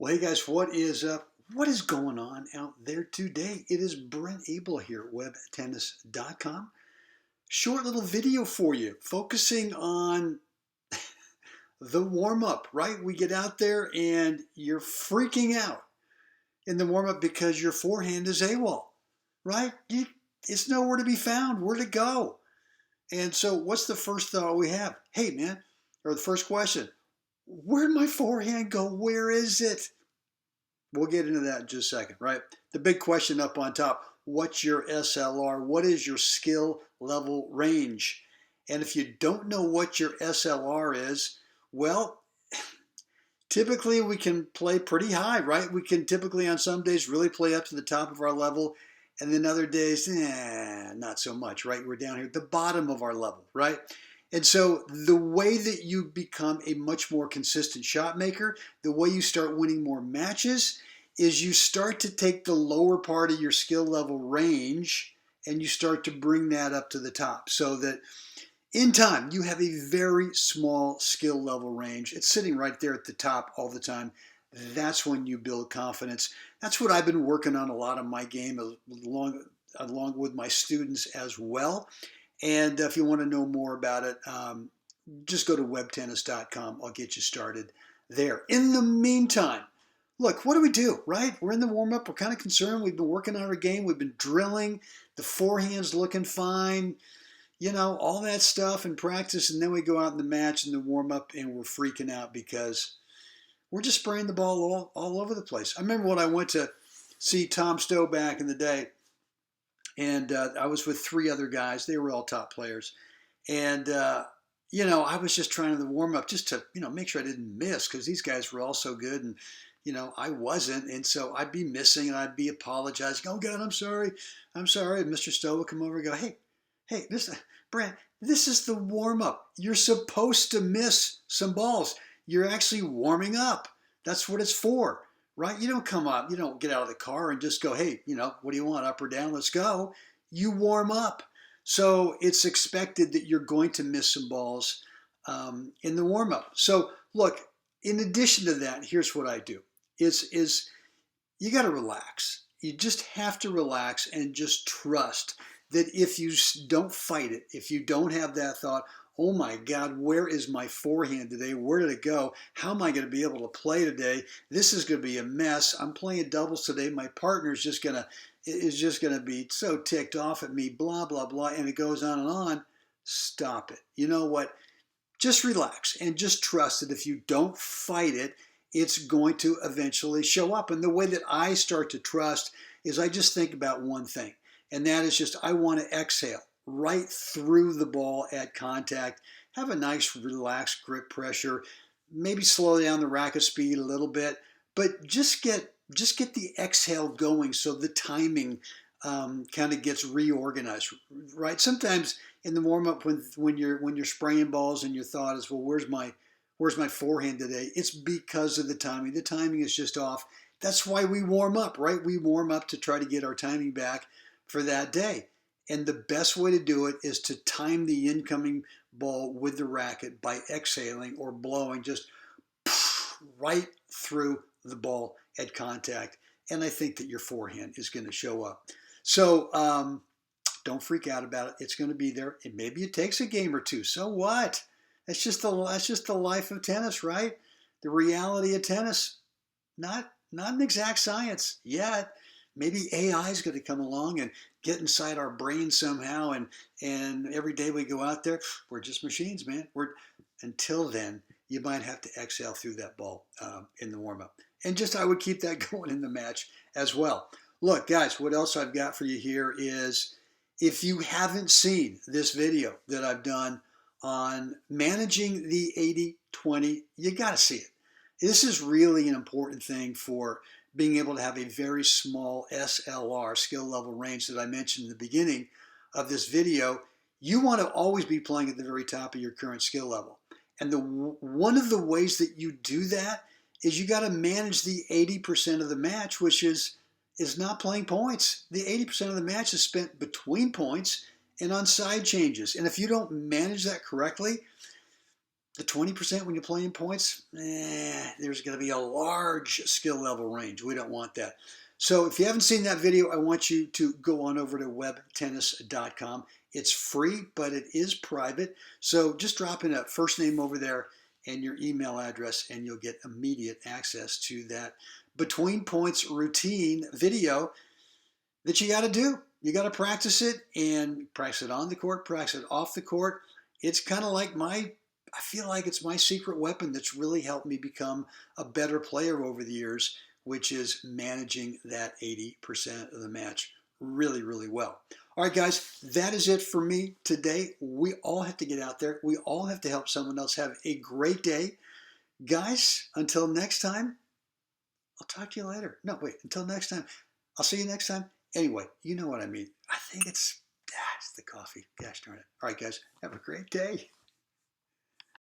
Well, hey guys, what is up? What is going on out there today? It is Brent Abel here at webtennis.com. Short little video for you focusing on the warm up, right? We get out there and you're freaking out in the warm up because your forehand is AWOL, right? It's nowhere to be found. Where'd it go? And so, what's the first thought we have? Hey, man, or the first question, where'd my forehand go? Where is it? We'll get into that in just a second, right? The big question up on top, what's your SLR? What is your skill level range? And if you don't know what your SLR is, well, typically we can play pretty high, right? We can typically on some days really play up to the top of our level, and then other days, not so much, right? We're down here at the bottom of our level, right? And so the way that you become a much more consistent shot maker, the way you start winning more matches, is you start to take the lower part of your skill level range and you start to bring that up to the top so that in time you have a very small skill level range. It's sitting right there at the top all the time. That's when you build confidence. That's what I've been working on a lot of my game along with my students as well. And if you want to know more about it, just go to webtennis.com. I'll get you started there. In the meantime, look, what do, right? We're in the warm-up. We're kind of concerned. We've been working on our game. We've been drilling. The forehand's looking fine. You know, all that stuff in practice. And then we go out in the match and the warm-up and we're freaking out because we're just spraying the ball all over the place. I remember when I went to see Tom Stowe back in the day, and I was with three other guys. They were all top players. And, I was just trying to warm up just to, make sure I didn't miss because these guys were all so good. And, I wasn't. And so I'd be missing and I'd be apologizing. Oh, God, I'm sorry. I'm sorry. And Mr. Stowe would come over and go, hey, Brent, this is the warm up. You're supposed to miss some balls. You're actually warming up. That's what it's for. Right? You don't come up, you don't get out of the car and just go, hey, what do you want, up or down? Let's go. You warm up. So it's expected that you're going to miss some balls in the warm up. So look, in addition to that, here's what I do is you got to relax. You just have to relax and just trust that if you don't fight it, if you don't have that thought, oh my God, where is my forehand today? Where did it go? How am I going to be able to play today? This is going to be a mess. I'm playing doubles today. My partner is just going to be so ticked off at me, blah, blah, blah. And it goes on and on. Stop it. You know what? Just relax and just trust that if you don't fight it, it's going to eventually show up. And the way that I start to trust is I just think about one thing, and that is just I want to exhale right through the ball at contact, have a nice relaxed grip pressure, maybe slow down the racket speed a little bit, but just get the exhale going so the timing kind of gets reorganized, right? Sometimes in the warm-up when you're spraying balls and your thought is, well, where's my forehand today? It's because of the timing. The timing is just off. That's why we warm up, right? We warm up to try to get our timing back for that day. And the best way to do it is to time the incoming ball with the racket by exhaling or blowing just right through the ball at contact. And I think that your forehand is going to show up. So don't freak out about it. It's going to be there. And maybe it takes a game or two. So what? That's just the life of tennis, right? The reality of tennis, not an exact science yet. Maybe AI is going to come along and get inside our brain somehow, and every day we go out there, we're just machines, man. Until then, you might have to exhale through that ball in the warm-up. And just I would keep that going in the match as well. Look, guys, what else I've got for you here is if you haven't seen this video that I've done on managing the 80-20, you got to see it. This is really an important thing for being able to have a very small SLR, skill level range, that I mentioned in the beginning of this video. You want to always be playing at the very top of your current skill level. And one of the ways that you do that is you got to manage the 80% of the match, which is not playing points. The 80% of the match is spent between points and on side changes. And if you don't manage that correctly, The 20% when you're playing points, there's going to be a large skill level range. We don't want that. So if you haven't seen that video, I want you to go on over to webtennis.com. It's free, but it is private. So just drop in a first name over there and your email address, and you'll get immediate access to that between points routine video that you got to do. You got to practice it, and practice it on the court, practice it off the court. It's kind of like I feel like it's my secret weapon that's really helped me become a better player over the years, which is managing that 80% of the match really, really well. All right, guys, that is it for me today. We all have to get out there. We all have to help someone else have a great day. Guys, until next time, I'll talk to you later. No, wait, until next time. I'll see you next time. Anyway, you know what I mean. I think it's the coffee. Gosh darn it. All right, guys, have a great day.